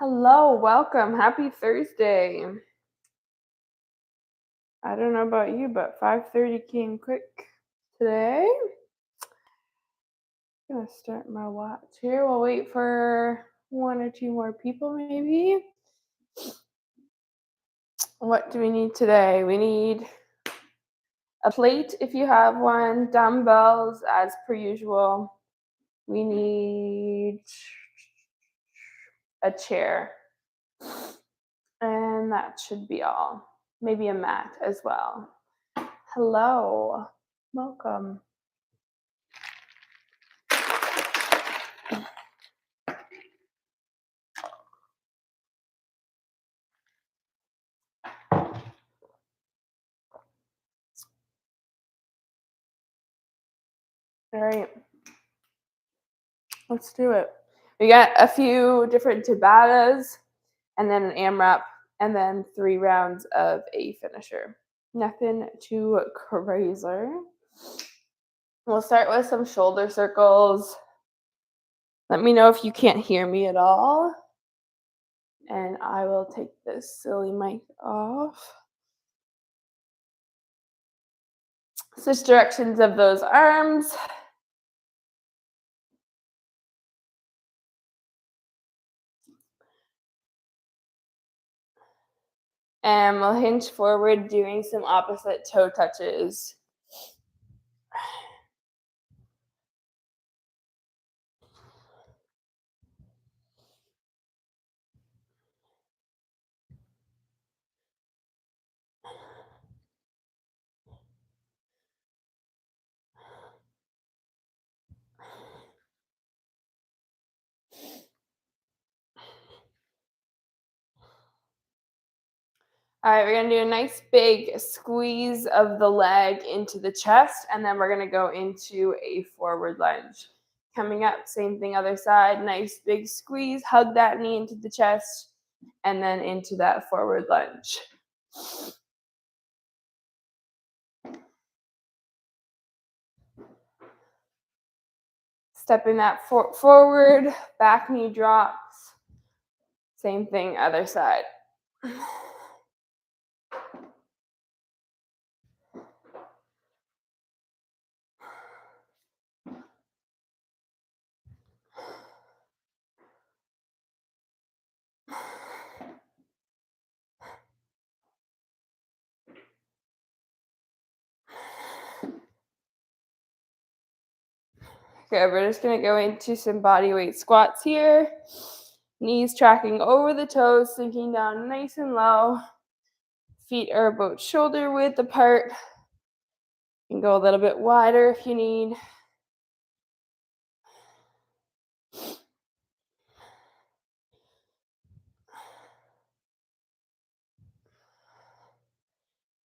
Hello, welcome. Happy Thursday. I don't know about you, but 5:30 came quick today. Gonna start my watch here. We'll wait for one or two more people, maybe. What do we need today? We need a plate if you have one, dumbbells as per usual. We need a chair, and that should be all. Maybe a mat as well. Hello, welcome. All right, let's do it. We got a few different Tabatas and then an AMRAP and then 3 rounds of a finisher. Nothing too crazy. We'll start with some shoulder circles. Let me know if you can't hear me at all. And I will take this silly mic off. Switch directions of those arms. And we'll hinge forward doing some opposite toe touches. All right, we're gonna do a nice big squeeze of the leg into the chest, and then we're gonna go into a forward lunge. Coming up, same thing, other side, nice big squeeze, hug that knee into the chest, and then into that forward lunge. Stepping that forward, back knee drops. Same thing, other side. Okay, we're just gonna go into some body weight squats here. Knees tracking over the toes, sinking down nice and low. Feet are about shoulder width apart. You can go a little bit wider if you need.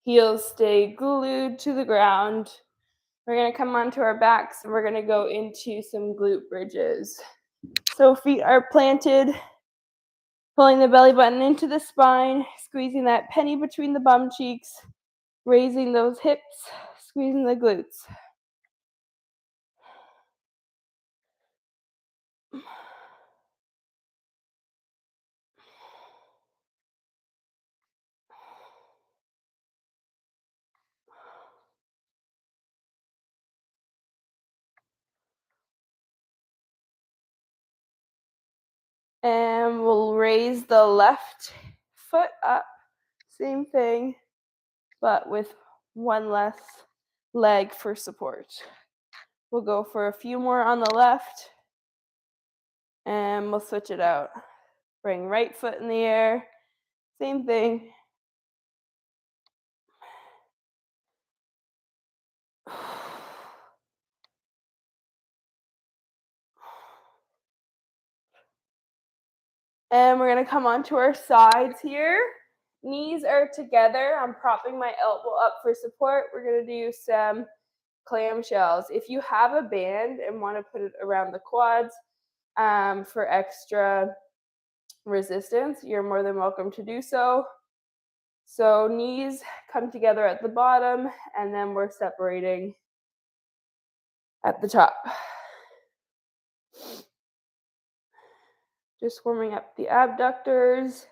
Heels stay glued to the ground. We're gonna come onto our backs and we're gonna go into some glute bridges. So feet are planted, pulling the belly button into the spine, squeezing that penny between the bum cheeks, raising those hips, squeezing the glutes. And we'll raise the left foot up. Same thing, but with one less leg for support. We'll go for a few more on the left, and we'll switch it out. Bring right foot in the air. Same thing. And we're gonna come onto our sides here. Knees are together. I'm propping my elbow up for support. We're gonna do some clamshells. If you have a band and want to put it around the quads for extra resistance, you're more than welcome to do so. So knees come together at the bottom, and then we're separating at the top. Just warming up the abductors.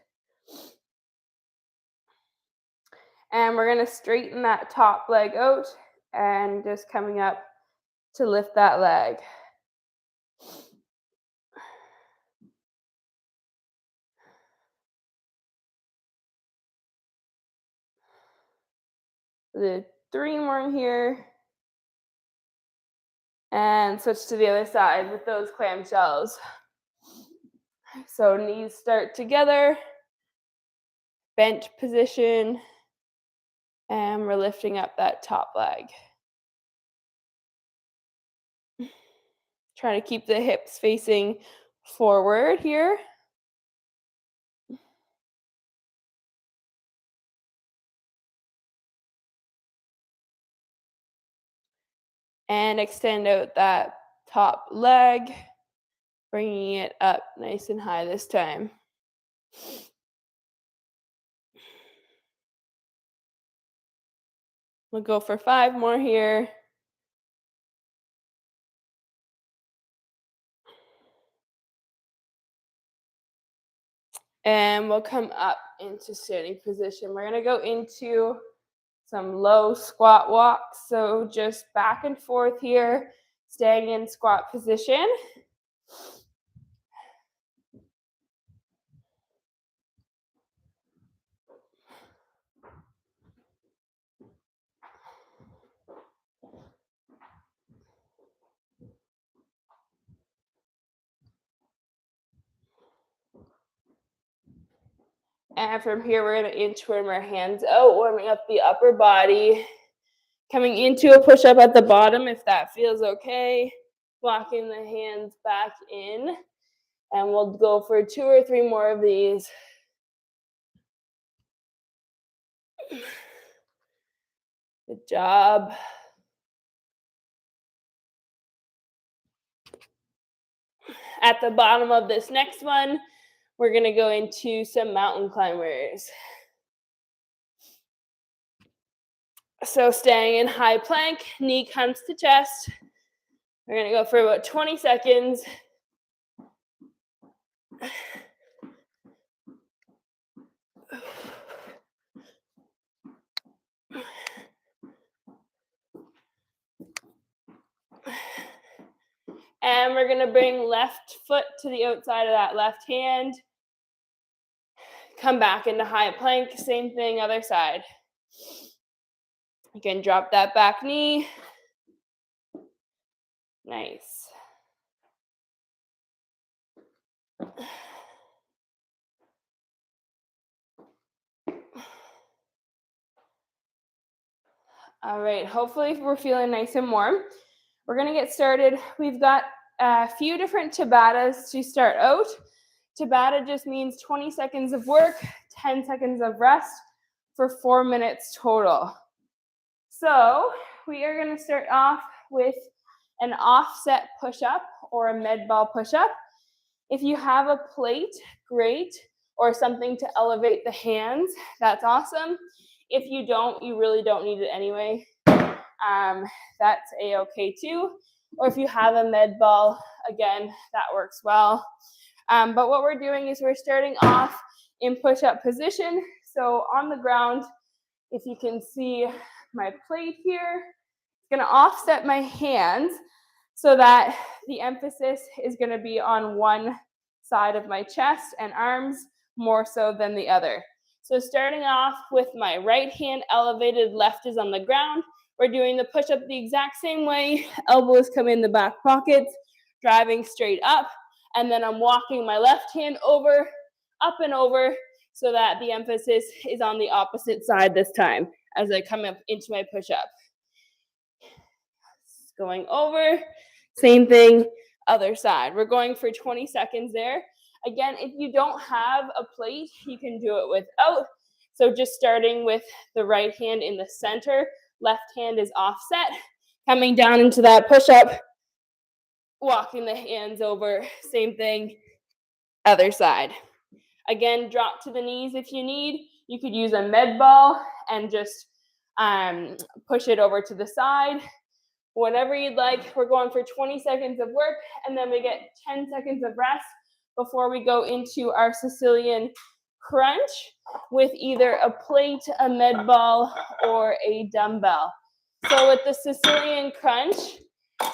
And we're going to straighten that top leg out and just coming up to lift that leg. The 3 more here. And switch to the other side with those clamshells. So knees start together, bent position, and we're lifting up that top leg. Try to keep the hips facing forward here. And extend out that top leg, bringing it up nice and high this time. We'll go for 5 more here. And we'll come up into standing position. We're gonna go into some low squat walks. So just back and forth here, staying in squat position. And from here, we're gonna inchworm our hands out, warming up the upper body. Coming into a push-up at the bottom, if that feels okay. Walking the hands back in. And we'll go for 2 or 3 more of these. Good job. At the bottom of this next one, we're gonna go into some mountain climbers. So staying in high plank, knee comes to chest. We're gonna go for about 20 seconds. And we're gonna bring left foot to the outside of that left hand. Come back into high plank, same thing, other side. You can drop that back knee. Nice. All right, hopefully we're feeling nice and warm. We're gonna get started. We've got a few different Tabatas to start out. Tabata just means 20 seconds of work, 10 seconds of rest for 4 minutes total. So we are gonna start off with an offset push-up or a med ball push-up. If you have a plate, great, or something to elevate the hands, that's awesome. If you don't, you really don't need it anyway. That's a-okay too. Or if you have a med ball, again, that works well. But what we're doing is we're starting off in push-up position. So on the ground, if you can see my plate here, it's gonna offset my hands so that the emphasis is gonna be on one side of my chest and arms more so than the other. So starting off with my right hand elevated, left is on the ground. We're doing the push-up the exact same way. Elbows come in the back pockets, driving straight up. And then I'm walking my left hand over, up and over, so that the emphasis is on the opposite side this time as I come up into my push-up. Going over, same thing, other side. We're going for 20 seconds there. Again, if you don't have a plate, you can do it without. So just starting with the right hand in the center, left hand is offset, coming down into that push-up, walking the hands over, same thing, other side. Again, drop to the knees if you need. You could use a med ball and just push it over to the side. Whatever you'd like. We're going for 20 seconds of work, and then we get 10 seconds of rest before we go into our Sicilian crunch with either a plate, a med ball, or a dumbbell. So with the Sicilian crunch,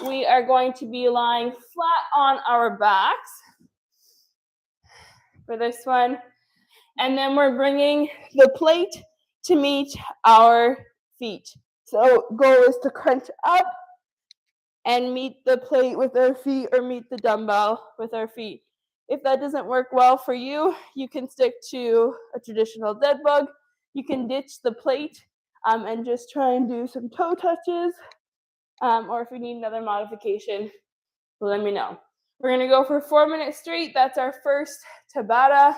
we are going to be lying flat on our backs for this one. And then we're bringing the plate to meet our feet. So goal is to crunch up and meet the plate with our feet or meet the dumbbell with our feet. If that doesn't work well for you, you can stick to a traditional dead bug. You can ditch the plate and just try and do some toe touches. Or if you need another modification, let me know. We're gonna go for 4 minutes straight. That's our first Tabata.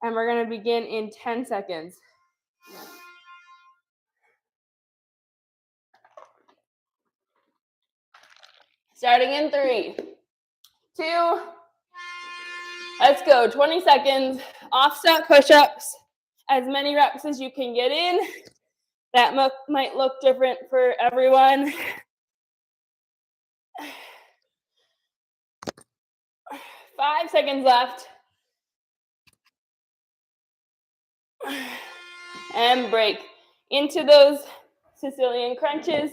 And we're gonna begin in 10 seconds. Starting in 3, 2, let's go. 20 seconds, offset push-ups, as many reps as you can get in. That might look different for everyone. 5 seconds left. And break into those Sicilian crunches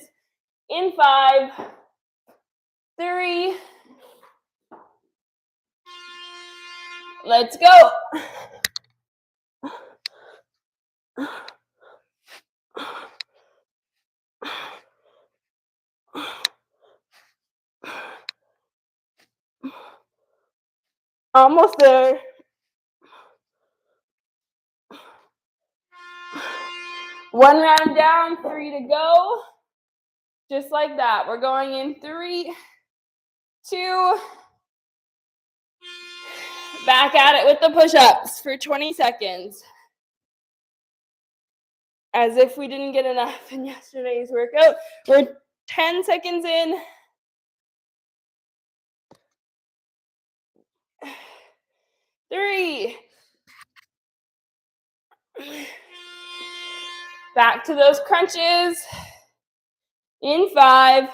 in 5, 3, let's go. Almost there. One round down, 3 to go. Just like that. We're going in 3, 2, back at it with the push-ups for 20 seconds. As if we didn't get enough in yesterday's workout. We're 10 seconds in. 3. Back to those crunches. In 5.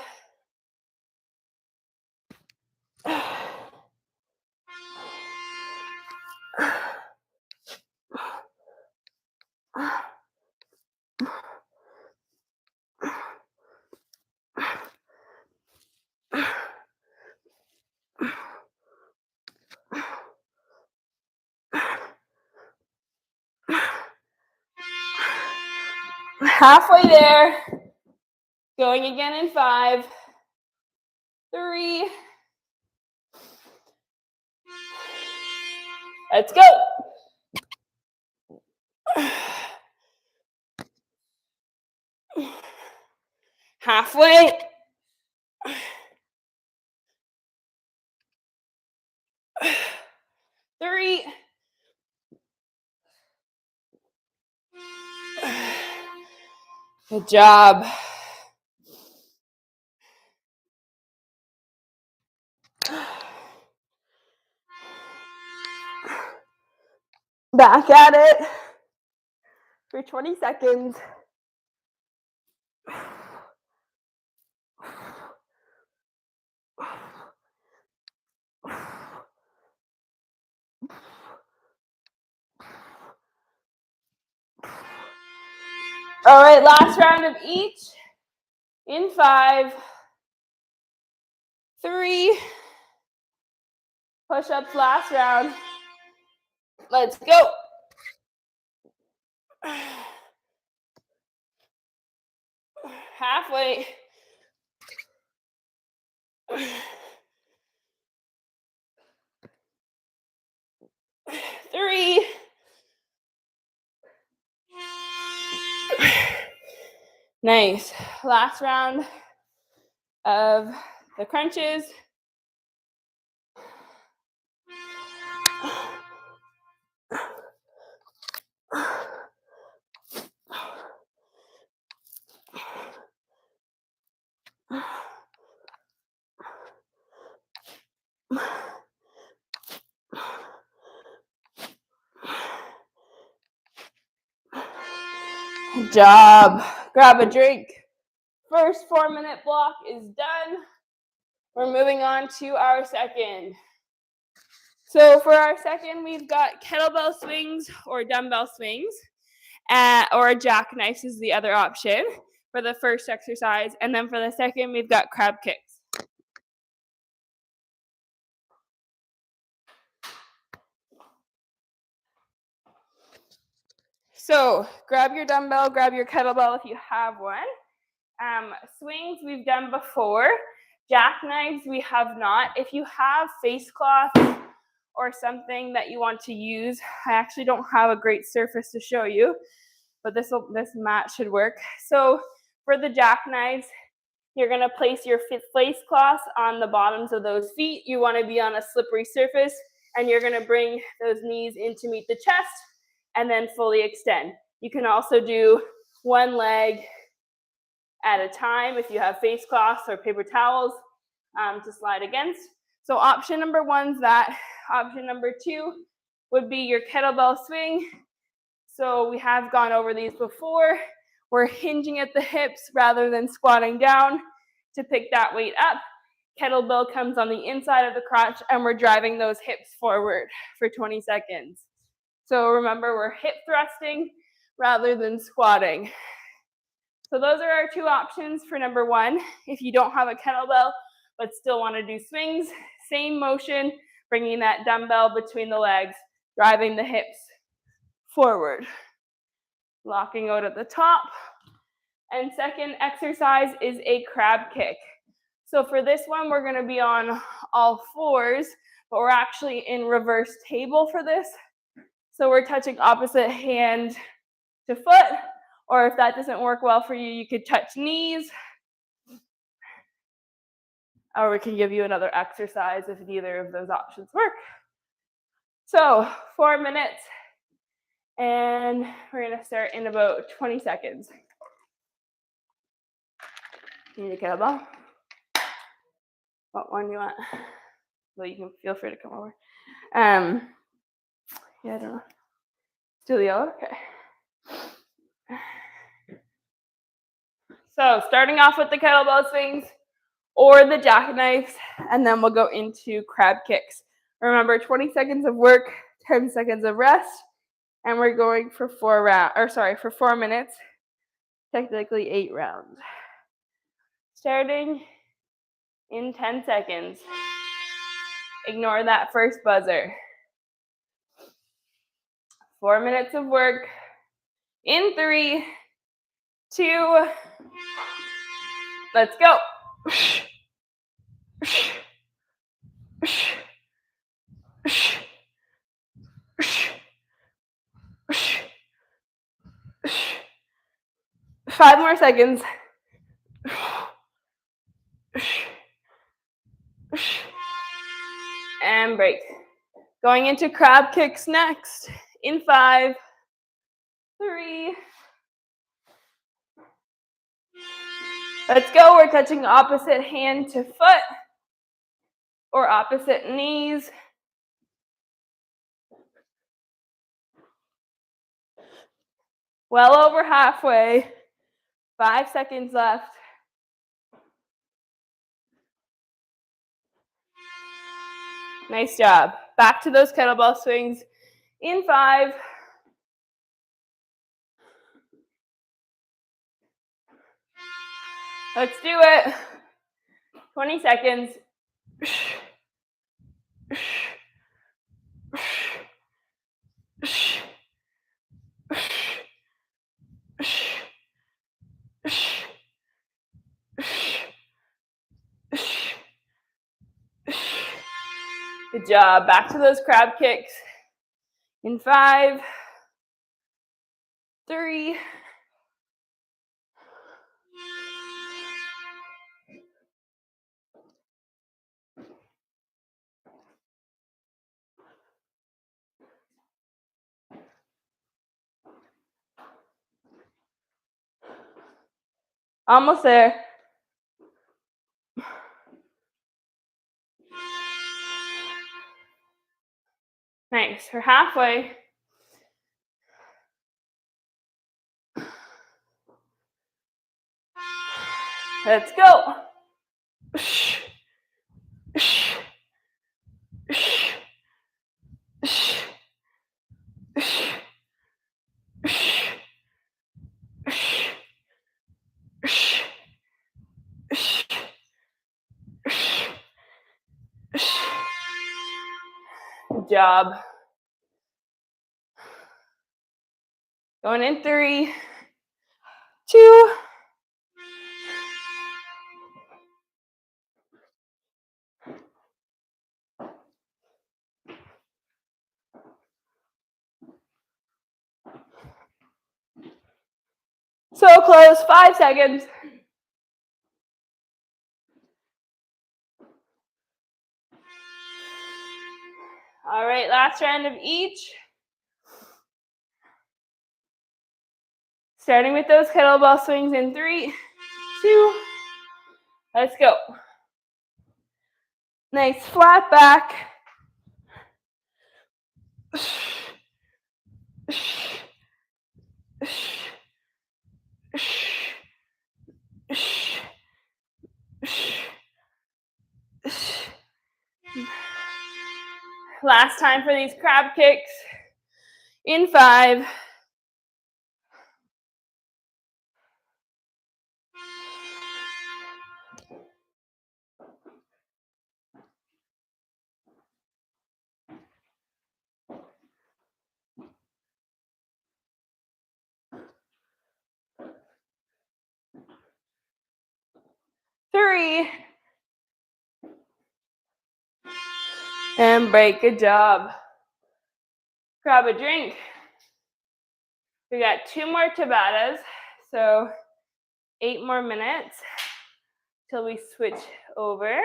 Halfway there. Going again in 5, 3. Let's go. Halfway. 3. Good job. Back at it for 20 seconds. All right, last round of each. In 5, 3. Push-ups last round. Let's go. Halfway. 3. Nice. Last round of the crunches. Good job. Grab a drink. First 4-minute block is done. We're moving on to our second. So for our second, we've got kettlebell swings or dumbbell swings, or jackknives is the other option for the first exercise. And then for the second, we've got crab kicks. So grab your dumbbell, grab your kettlebell if you have one. Swings we've done before. Jackknives we have not. If you have face cloths or something that you want to use, I actually don't have a great surface to show you, but this mat should work. So for the jackknives, you're going to place your face cloths on the bottoms of those feet. You want to be on a slippery surface, and you're going to bring those knees in to meet the chest and then fully extend. You can also do one leg at a time if you have face cloths or paper towels to slide against. So option number one's that. Option number two would be your kettlebell swing. So we have gone over these before. We're hinging at the hips rather than squatting down to pick that weight up. Kettlebell comes on the inside of the crotch and we're driving those hips forward for 20 seconds. So remember, we're hip thrusting rather than squatting. So those are our two options for number one. If you don't have a kettlebell but still want to do swings, same motion, bringing that dumbbell between the legs, driving the hips forward, locking out at the top. And second exercise is a crab kick. So for this one, we're going to be on all fours, but we're actually in reverse table for this. So we're touching opposite hand to foot, or if that doesn't work well for you, you could touch knees. Or we can give you another exercise if neither of those options work. So 4 minutes, and we're going to start in about 20 seconds. You need a kettlebell? What one do you want? Well, you can feel free to come over. Yeah, I don't know. Still yellow? Okay. So starting off with the kettlebell swings or the jackknives, and then we'll go into crab kicks. Remember, 20 seconds of work, 10 seconds of rest, and we're going for 4 minutes, technically 8 rounds. Starting in 10 seconds. Ignore that first buzzer. 4 minutes of work in 3, 2, let's go. 5 more seconds. And break. Going into crab kicks next in 5, 3. Let's go. We're touching opposite hand to foot or opposite knees. Well over halfway. 5 seconds left. Nice job. Back to those kettlebell swings in 5. Let's do it. 20 seconds. 'Good job. Back to those crab kicks in 5, 3. Almost there. Nice. We're halfway. Let's go. Good job. Going in 3, 2. So close, 5 seconds. All right, last round of each. Starting with those kettlebell swings in 3, 2. Let's go. Nice flat back. Last time for these crab kicks. In 5. 3. And break. Good job. Grab a drink. We got 2 more Tabatas, so 8 more minutes till we switch over.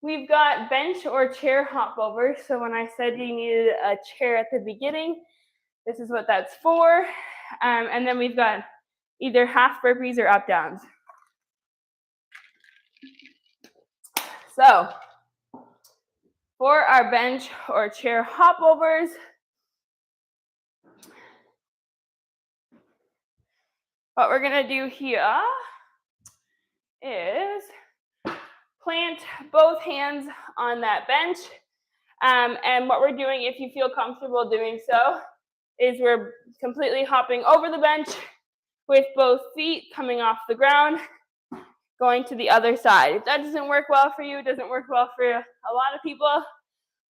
We've got bench or chair hop over. So when I said you needed a chair at the beginning, this is what that's for. And then we've got either half burpees or up downs. So for our bench or chair hop overs, what we're gonna do here is plant both hands on that bench. And what we're doing, if you feel comfortable doing so, is we're completely hopping over the bench with both feet coming off the ground, going to the other side. If that doesn't work well for you, it doesn't work well for a lot of people,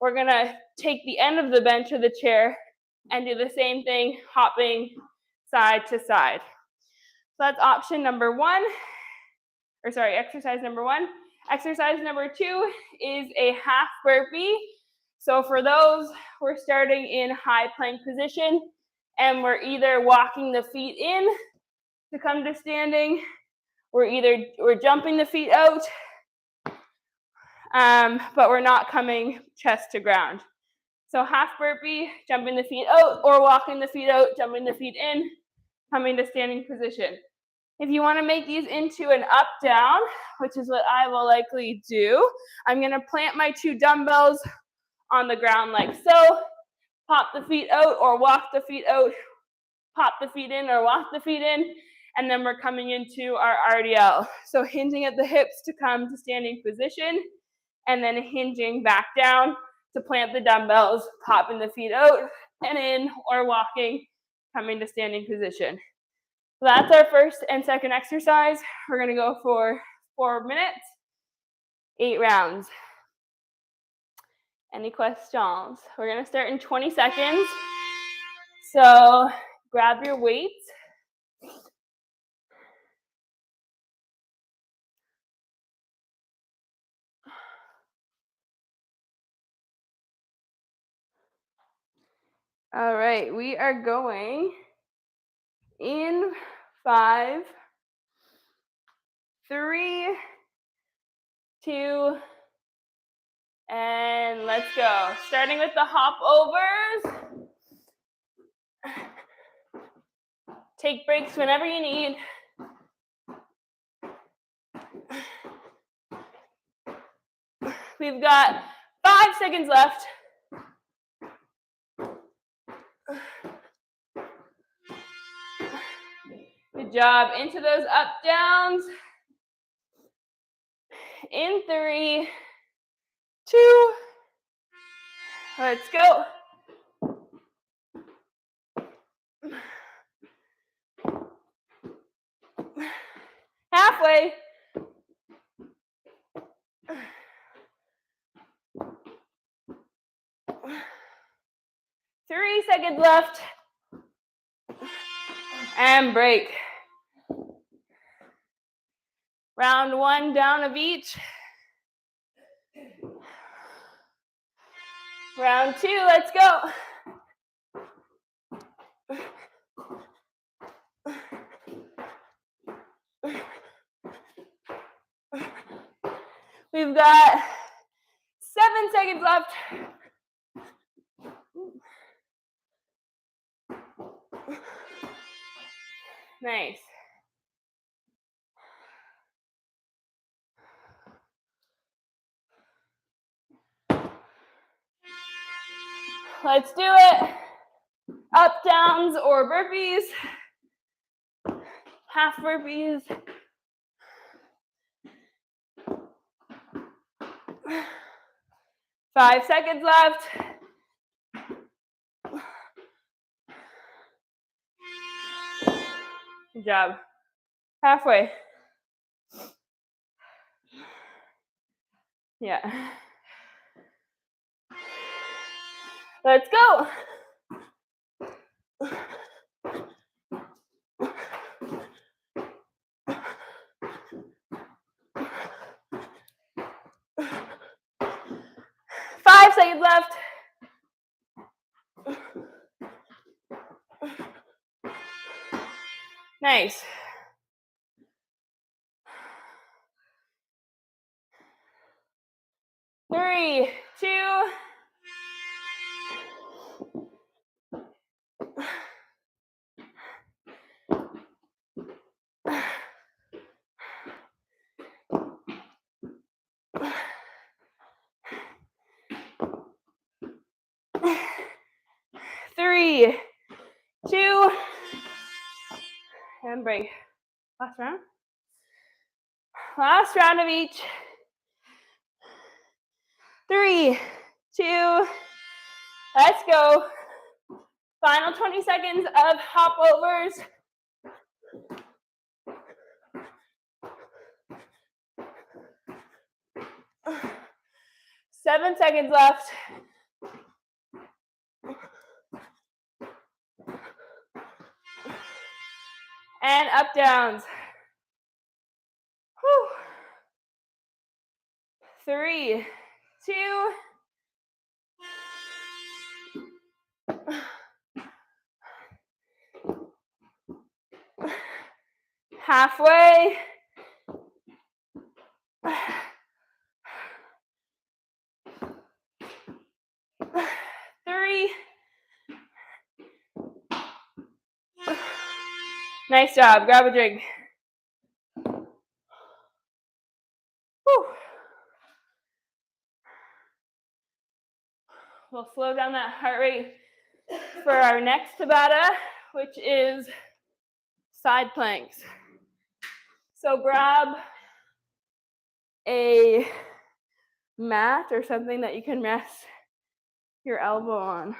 we're gonna take the end of the bench or the chair and do the same thing, hopping side to side. So that's option number 1, or sorry, exercise number 1. Exercise number 2 is a half burpee. So for those, we're starting in high plank position, and we're either walking the feet in to come to standing, we're jumping the feet out, but we're not coming chest to ground. So half burpee, jumping the feet out, or walking the feet out, jumping the feet in, coming to standing position. If you want to make these into an up down, which is what I will likely do, I'm going to plant my 2 dumbbells on the ground like so, pop the feet out or walk the feet out, pop the feet in or walk the feet in, and then we're coming into our RDL. So hinging at the hips to come to standing position, and then hinging back down to plant the dumbbells, popping the feet out and in, or walking, coming to standing position. So that's our first and second exercise. We're going to go for 4 minutes, 8 rounds. Any questions? We're going to start in 20 seconds. So grab your weights. All right, we are going in 5, 3, 2, and let's go. Starting with the hop overs. Take breaks whenever you need. We've got 5 seconds left. Good job. Into those up downs. In 3, 2, Let's go. Halfway. 3 seconds left. And break. Round 1 down of each. Round 2, let's go. We've got 7 seconds left. Nice. Let's do it. Up downs or burpees. Half burpees. Five seconds left. Good job. Halfway. Yeah. Let's go. Five seconds left. Nice. Three, two. Three, two, and break. Last round. Last round of each. 3, 2, let's go. Final 20 seconds of hop overs. Seven seconds left. And up downs. Whew. 3, 2. Halfway. 3. Nice job. Grab a drink. Whew. We'll slow down that heart rate for our next Tabata, which is side planks. So grab a mat or something that you can rest your elbow on.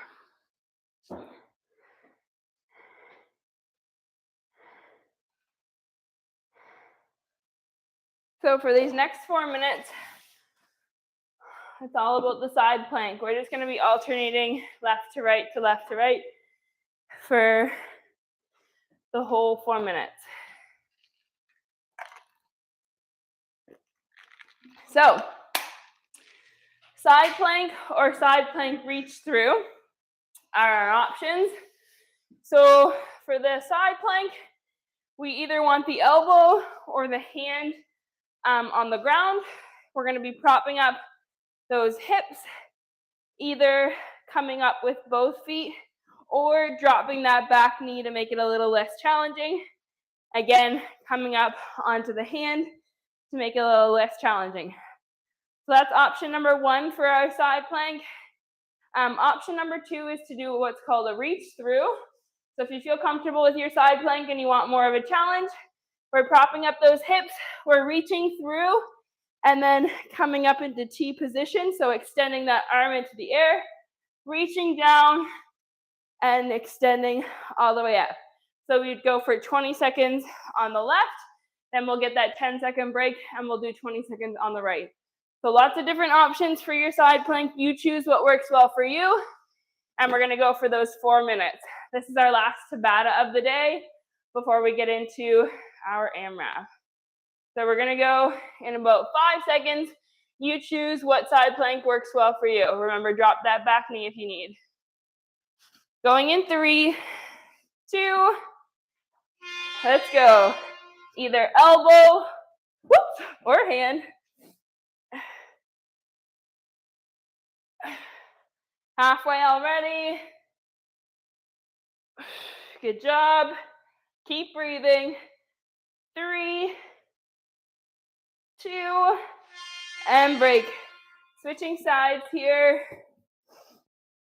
So for these next 4 minutes, it's all about the side plank. We're just going to be alternating left to right to left to right for the whole 4 minutes. So, side plank or side plank reach through are our options. So for the side plank, we either want the elbow or the hand on the ground. We're going to be propping up those hips, either coming up with both feet or dropping that back knee to make it a little less challenging. Again, coming up onto the hand to make it a little less challenging. So that's option number 1 for our side plank. Option number 2 is to do what's called a reach through. So if you feel comfortable with your side plank and you want more of a challenge, we're propping up those hips, we're reaching through, and then coming up into T position, so extending that arm into the air, reaching down and extending all the way up. So we'd go for 20 seconds on the left, then we'll get that 10-second break, and we'll do 20 seconds on the right. So lots of different options for your side plank. You choose what works well for you, and we're gonna go for those 4 minutes. This is our last Tabata of the day before we get into our AMRAP. So we're gonna go in about 5 seconds. You choose what side plank works well for you. Remember, drop that back knee if you need. Going in 3, 2, let's go. Either elbow, whoops, or hand. Halfway already. Good job. Keep breathing. 3, 2, and break. Switching sides here.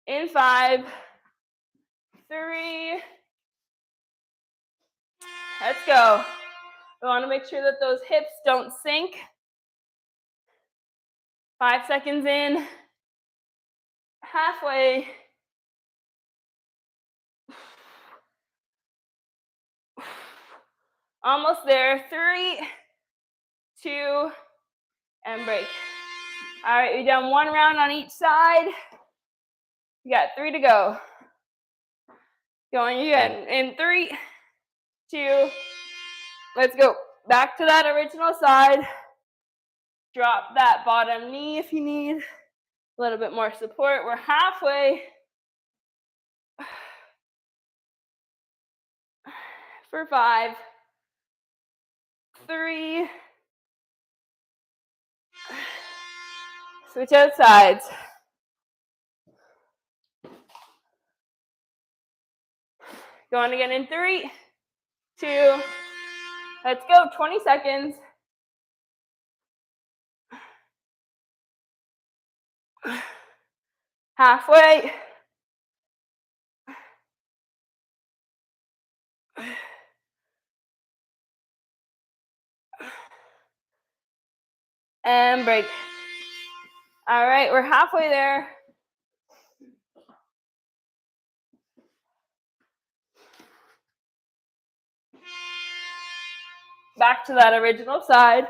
In 5, 3, let's go. We want to make sure that those hips don't sink. 5 seconds in. Halfway. Almost there. 3, 2, and break. All right, we've done 1 round on each side. You got 3 to go. Going again in 3, 2, let's go. Back to that original side. Drop that bottom knee if you need a little bit more support. We're halfway. For 5, 3, switch out sides. Going again in 3, 2, let's go. 20 seconds. Halfway. And break. All right, we're halfway there. Back to that original side.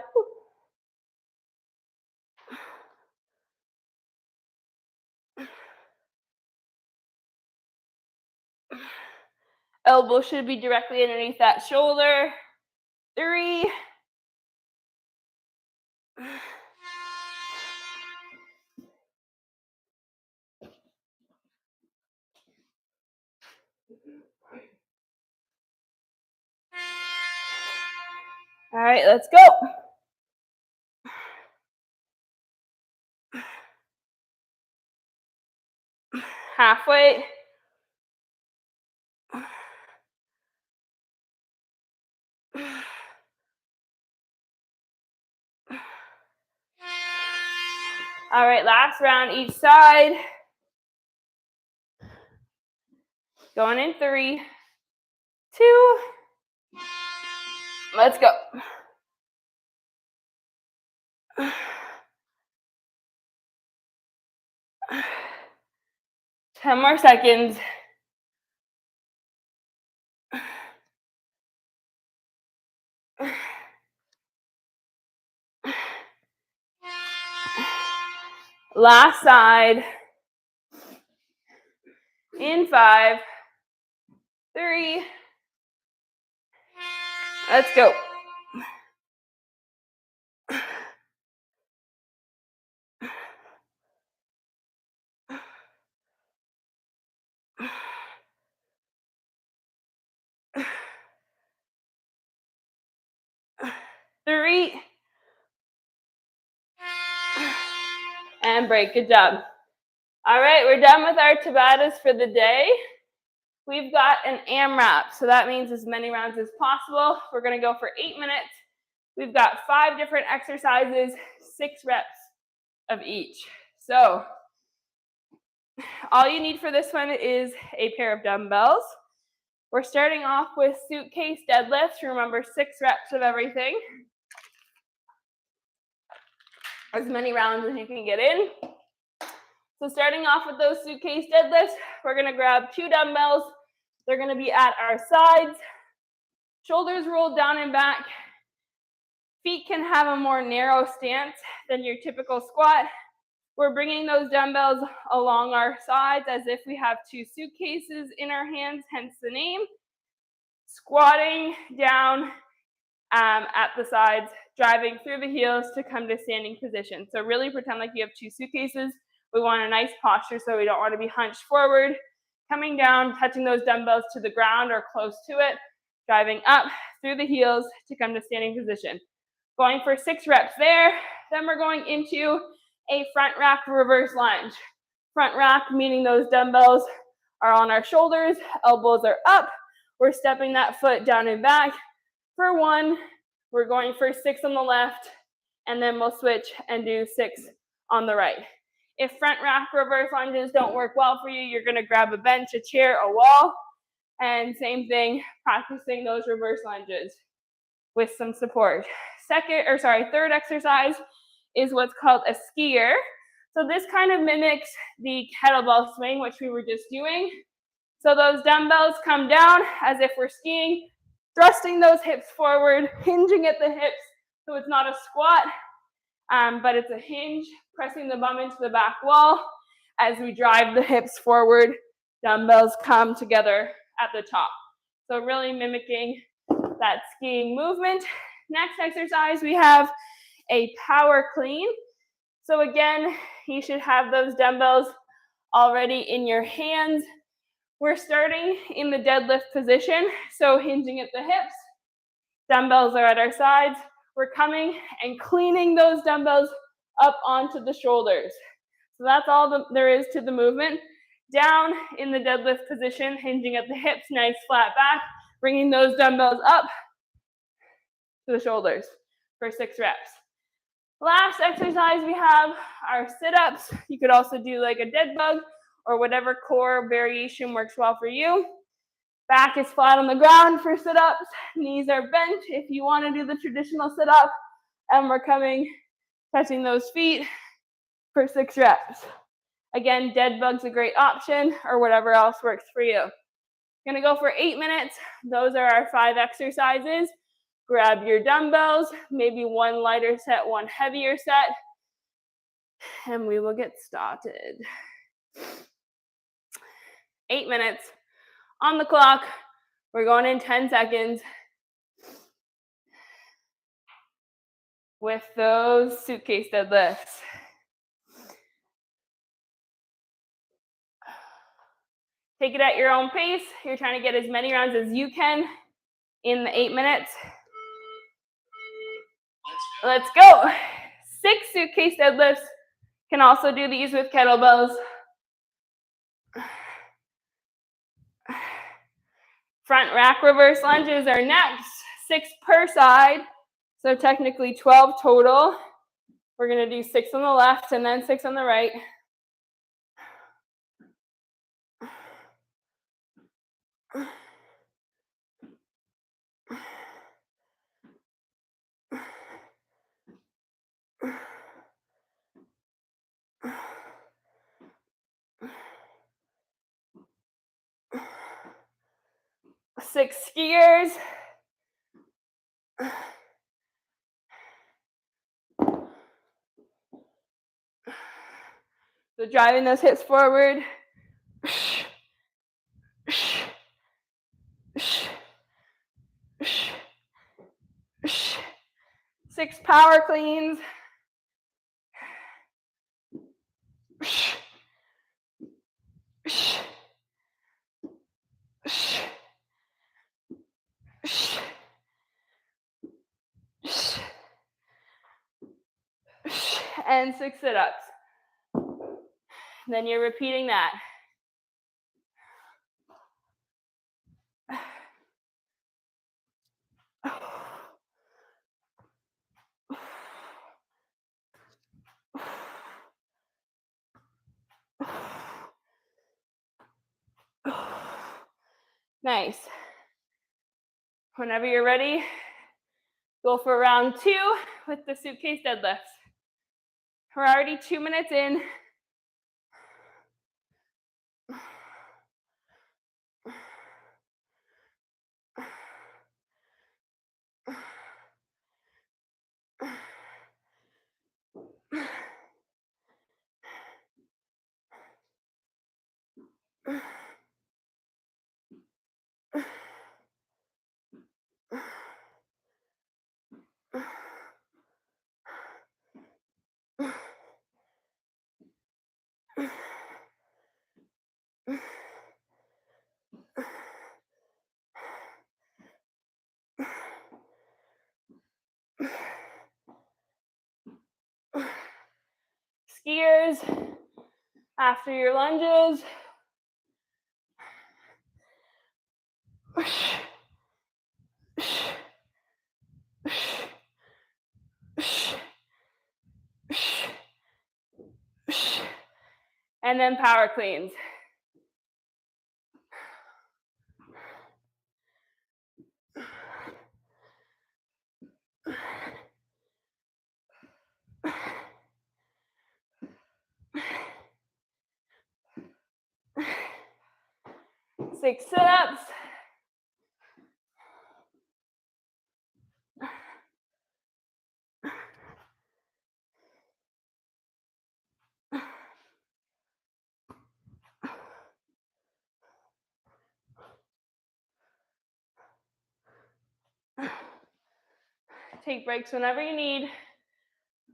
Elbow should be directly underneath that shoulder. 3. All right, let's go. Halfway. All right, last round each side. Going in 3, 2, let's go. 10 more seconds. Last side. In 5, 3, let's go. Three. And break. Good job. All right, we're done with our Tabatas for the day. We've got an AMRAP, so that means as many rounds as possible. We're going to go for 8 minutes. We've got 5 different exercises, 6 reps of each. So all you need for this one is a pair of dumbbells. We're starting off with suitcase deadlifts. Remember, 6 reps of everything. As many rounds as you can get in. So starting off with those suitcase deadlifts, we're gonna grab 2 dumbbells. They're gonna be at our sides, shoulders rolled down and back. Feet can have a more narrow stance than your typical squat. We're bringing those dumbbells along our sides as if we have 2 suitcases in our hands, hence the name. Squatting down at the sides, driving through the heels to come to standing position. So really pretend like you have 2 suitcases. We want a nice posture, so we don't want to be hunched forward. Coming down, touching those dumbbells to the ground or close to it, driving up through the heels to come to standing position. Going for 6 reps there. Then we're going into a front rack reverse lunge. Front rack meaning those dumbbells are on our shoulders, elbows are up. We're stepping that foot down and back. For 1, we're going for 6 on the left, and then we'll switch and do 6 on the right. If front rack reverse lunges don't work well for you, you're gonna grab a bench, a chair, a wall, and same thing, practicing those reverse lunges with some support. Third exercise is what's called a skier. So this kind of mimics the kettlebell swing, which we were just doing. So those dumbbells come down as if we're skiing, thrusting those hips forward, hinging at the hips, so it's not a squat, but it's a hinge, pressing the bum into the back wall. As we drive the hips forward, dumbbells come together at the top. So really mimicking that skiing movement. Next exercise, we have a power clean. So again, you should have those dumbbells already in your hands. We're starting in the deadlift position, so hinging at the hips. Dumbbells are at our sides. We're coming and cleaning those dumbbells up onto the shoulders. So that's all there is to the movement. Down in the deadlift position, hinging at the hips, nice flat back, bringing those dumbbells up to the shoulders for 6 reps. Last exercise we have are sit-ups. You could also do like a dead bug or whatever core variation works well for you. Back is flat on the ground for sit-ups. Knees are bent if you want to do the traditional sit-up. And we're coming, touching those feet for 6 reps. Again, dead bug's a great option or whatever else works for you. Gonna go for 8 minutes. Those are our 5 exercises. Grab your dumbbells, maybe 1 lighter set, 1 heavier set, and we will get started. 8 minutes on the clock. We're going in 10 seconds with those suitcase deadlifts. Take it at your own pace. You're trying to get as many rounds as you can in the 8 minutes. Let's go. 6 suitcase deadlifts. Can also do these with kettlebells. Front rack reverse lunges are next. 6 per side. So technically 12 total. We're going to do 6 on the left and then 6 on the right. Six skiers. So driving those hips forward. 6 power cleans. And 6 sit-ups. Then you're repeating that. Nice. Whenever you're ready, go for round 2 with the suitcase deadlifts. We're already 2 minutes in. Skiers, after your lunges. And then power cleans. Six sit-ups. Take breaks whenever you need,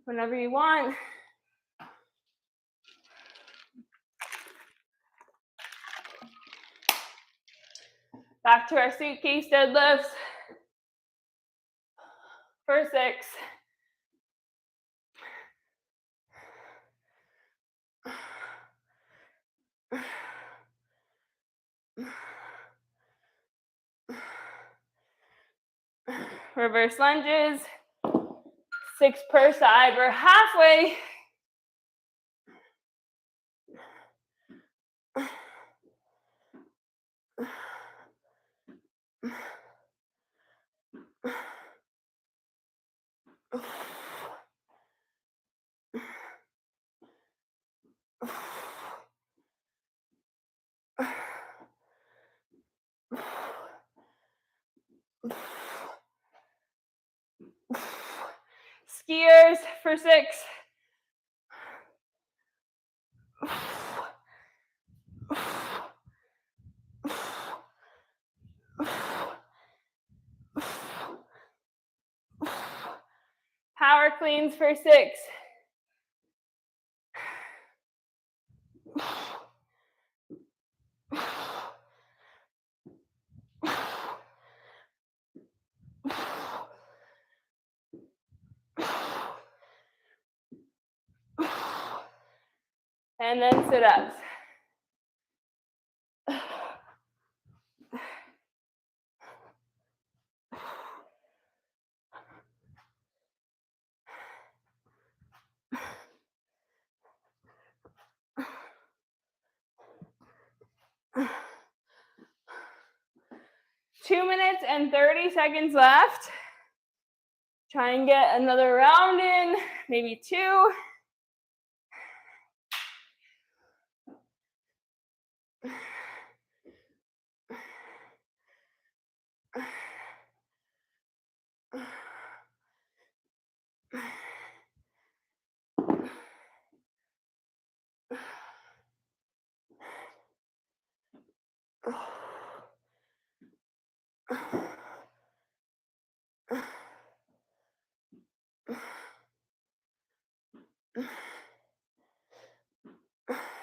whenever you want. Back to our suitcase deadlifts for 6. Reverse lunges, 6 per side. We're halfway. Skiers for 6. Power cleans for 6. And then sit-ups. Two minutes and 30 seconds left. Try and get another round in, maybe 2.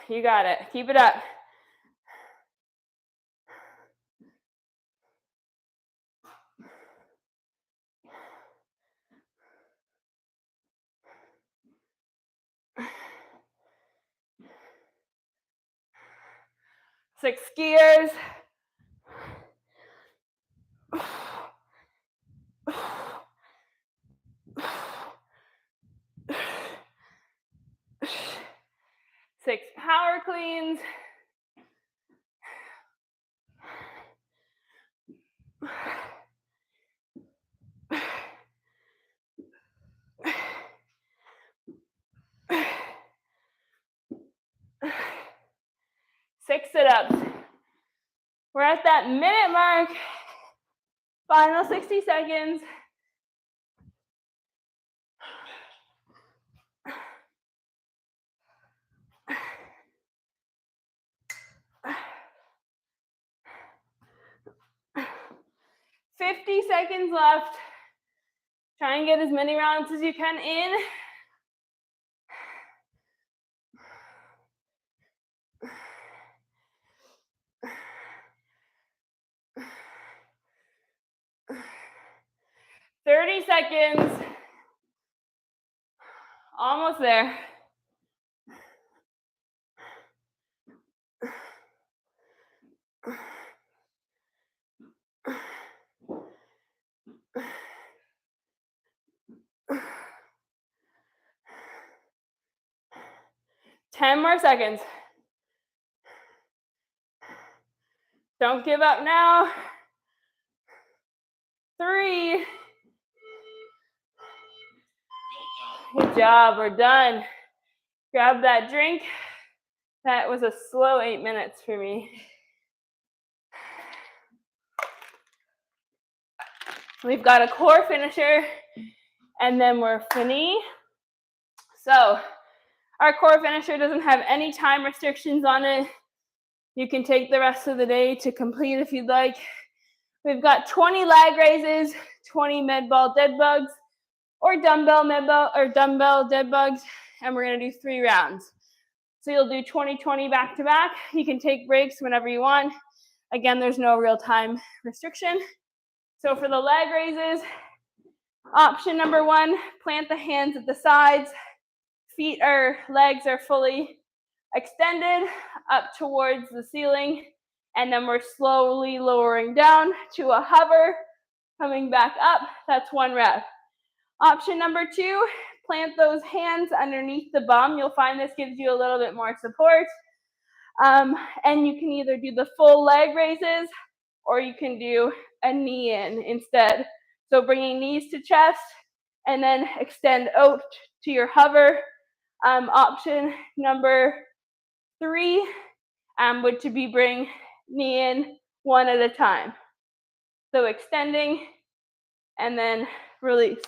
You got it. Keep it up. Six skiers. Six power cleans. Six sit-ups. We're at that minute mark. Final 60 seconds. 50 seconds left. Try and get as many rounds as you can in. "30 seconds. Almost there. Ten more seconds. Don't give up now. 3. Good job, we're done. Grab that drink. That was a slow 8 minutes for me. We've got a core finisher, and then we're finished. So our core finisher doesn't have any time restrictions on it. You can take the rest of the day to complete if you'd like. We've got 20 leg raises, 20 med ball dead bugs, or dumbbell med ball or dumbbell dead bugs, and we're gonna do 3 rounds. So you'll do 20, 20 back to back. You can take breaks whenever you want. Again, there's no real time restriction. So for the leg raises, option number 1, plant the hands at the sides. Feet or legs are fully extended up towards the ceiling, and then we're slowly lowering down to a hover, coming back up. That's 1 rep. Option number 2, plant those hands underneath the bum. You'll find this gives you a little bit more support. And you can either do the full leg raises, or you can do a knee in instead. So bringing knees to chest, and then extend out to your hover. Option number 3 would to be bring knee in 1 at a time. So extending and then release.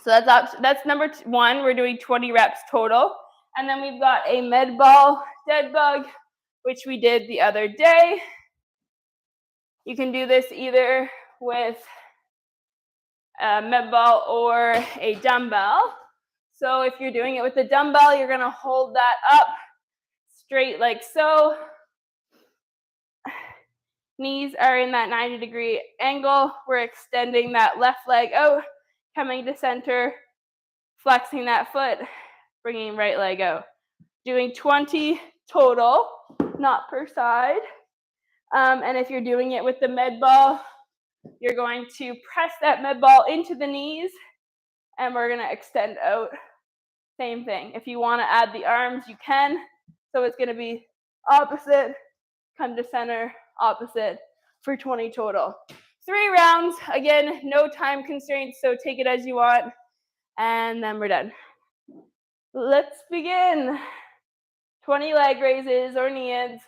So that's number 1. We're doing 20 reps total. And then we've got a med ball dead bug, which we did the other day. You can do this either with a med ball or a dumbbell. So if you're doing it with the dumbbell, you're gonna hold that up straight like so. Knees are in that 90-degree angle. We're extending that left leg out, coming to center, flexing that foot, bringing right leg out. Doing 20 total, not per side. And if you're doing it with the med ball, you're going to press that med ball into the knees, and we're gonna extend out. Same thing. If you wanna add the arms, you can. So it's gonna be opposite, come to center, opposite for 20 total. 3 rounds, again, no time constraints, so take it as you want, and then we're done. Let's begin. 20 leg raises or knee-ins.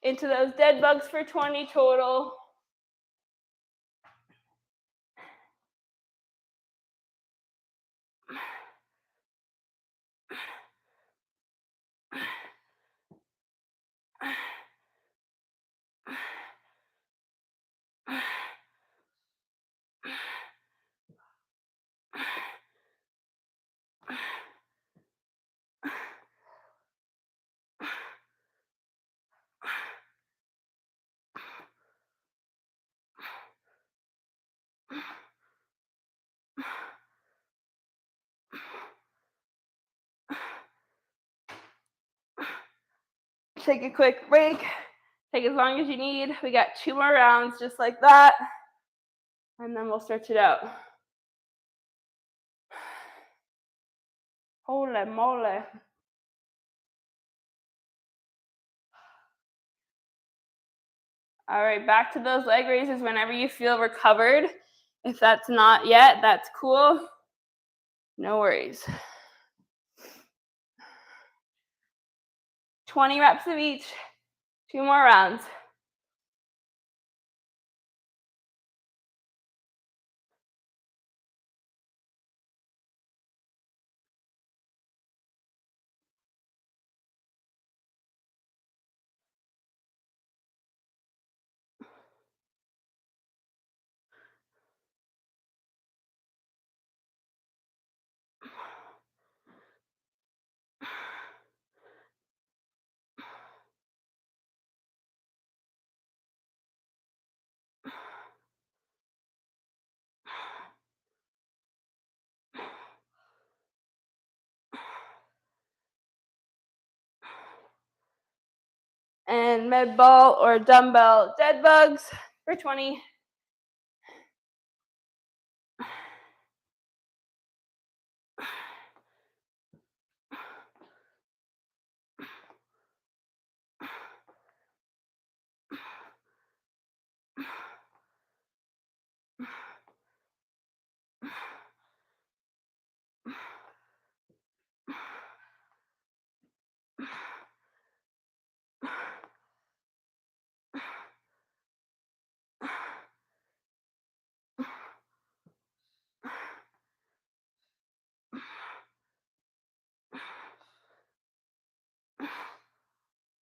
Into those dead bugs for 20 total. Take a quick break, Take as long as you need. We got 2 more rounds just like that, and then we'll stretch it out. Holy moly. All right, back to those leg raises whenever you feel recovered. If that's not yet, that's cool. No worries. 20 reps of each, 2 more rounds. And med ball or dumbbell dead bugs for 20.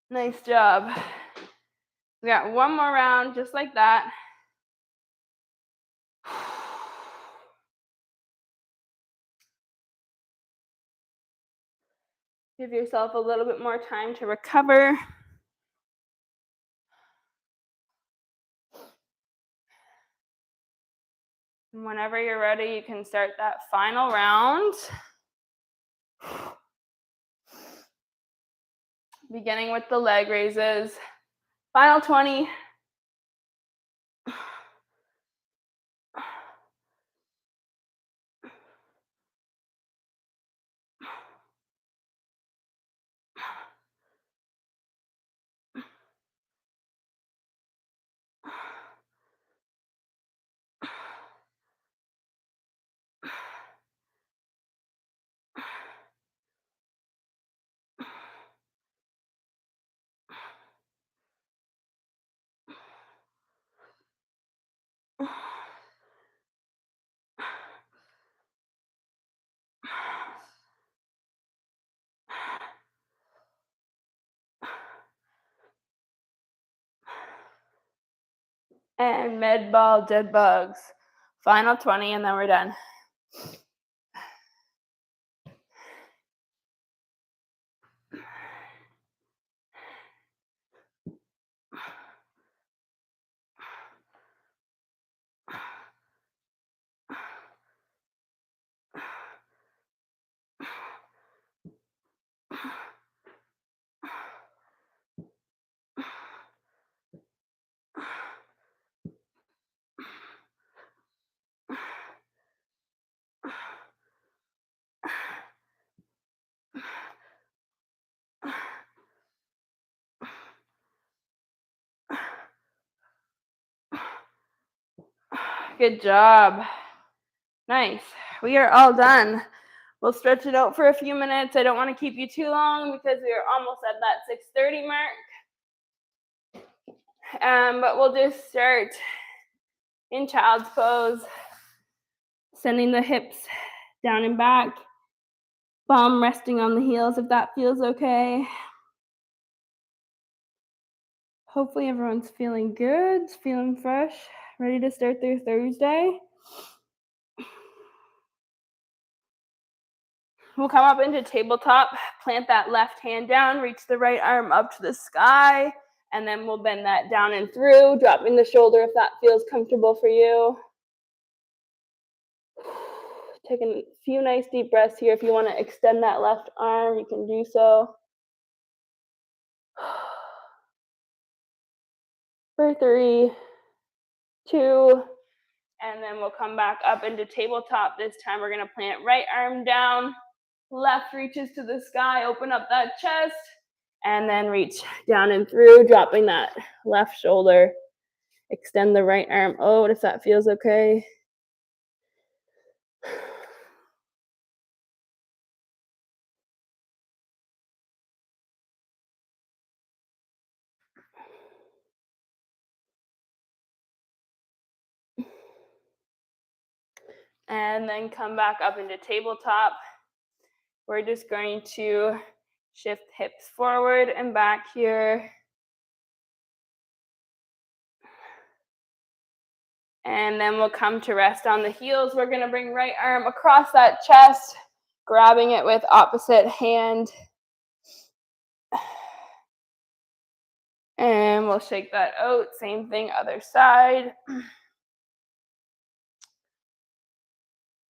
Nice job. We got 1 more round just like that. Give yourself a little bit more time to recover. And whenever you're ready, you can start that final round. Beginning with the leg raises. Final 20. And med ball dead bugs. Final 20, and then we're done. Good job. Nice. We are all done. We'll stretch it out for a few minutes. I don't want to keep you too long because we are almost at that 6:30 mark. But we'll just start in child's pose, sending the hips down and back, bum resting on the heels if that feels okay. Hopefully everyone's feeling good, feeling fresh, ready to start their Thursday. We'll come up into tabletop, plant that left hand down, reach the right arm up to the sky, and then we'll bend that down and through, dropping the shoulder if that feels comfortable for you. Take a few nice deep breaths here. If you want to extend that left arm, you can do so. for 3, 2, and then we'll come back up into tabletop. This time we're gonna plant right arm down, left reaches to the sky, open up that chest, and then reach down and through, dropping that left shoulder. Extend the right arm out if that feels okay. And then come back up into tabletop. We're just going to shift hips forward and back here. And then we'll come to rest on the heels. We're gonna bring right arm across that chest, grabbing it with opposite hand. And we'll shake that out. Same thing, other side.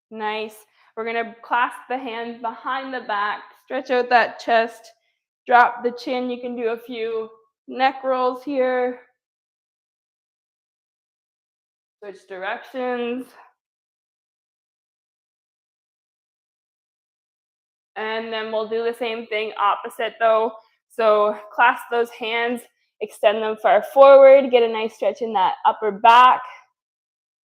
Nice. We're gonna clasp the hands behind the back, stretch out that chest, drop the chin. You can do a few neck rolls here. Switch directions. And then we'll do the same thing opposite though. So clasp those hands, extend them far forward, get a nice stretch in that upper back.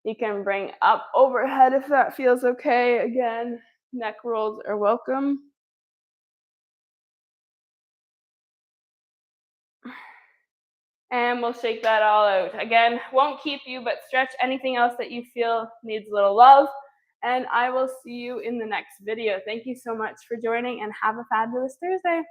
You can bring up overhead if that feels okay. Again, neck rolls are welcome. And we'll shake that all out. Again, won't keep you, but stretch anything else that you feel needs a little love. And I will see you in the next video. Thank you so much for joining and have a fabulous Thursday.